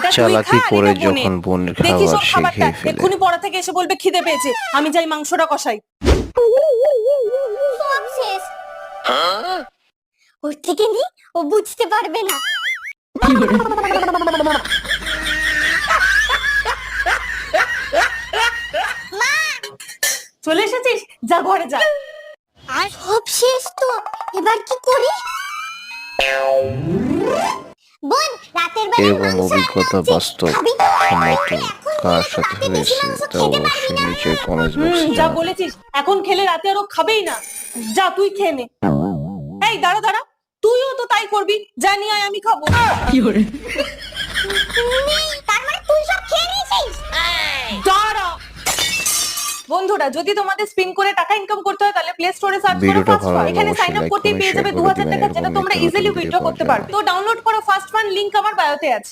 এটা তুই চালাকি খা আর করে এটা বোনের। যখন বোনের দেখি খাবার সব সে খাবারটা খেয়ে ফেলে। এক্ষুনি পড়া থেকে এসে বলবে খিদে পেয়েছে, আমি যাই মাংসটা কষাই। সব শেষ। ওর থেকে নি, ও বুঝতে পারবে না। চলে এসেছিস, যা ঘরে যা। আর সব শেষ তো, এবার কি করি? বোন, রাতের বেলায় এবং মাংস অভিজ্ঞতা রান্না হচ্ছে। বাস্তব খাবি তো? সম্মত এখন কার বলে তো সাথে রাতে বেশি হয়েছে মাংস তা খেতে পারবি অবশ্যই না। নিচের কমেন্ট বক্সে যা জানাবেন। বলেছিস, এখন খেলে রাতে আরো খাবেই না। যা তুই খেয়ে নে। এই দাঁড়া দাঁড়া, তুইও তো তাই করবি, যা নিয়ে আয় আমি খাবো। তার মানে তুই সব খেয়ে নিয়েছিস? দাঁড়া। বন্ধুরা, যদি তোমাদের স্পিন করে টাকা ইনকাম করতে হয় তাহলে প্লে স্টোরে সার্চ করো ভিডিওটা ফার্স্ট ভালো ফান্ড। লাগলে এখানে অবশ্যই সাইন আপ লাইক করতেই কমেন্ট পেয়ে শেয়ার যাবে করে 2000 দিবেন টাকা, এবং যেটা তোমরা নিত্য নতুন ইজিলি ভিডিও উইথড্র পাওয়ার করতে জন্য। পারবে। তো ডাউনলোড করো ফার্স্ট ফান্ড, লিংক আমার বায়োতে আছে।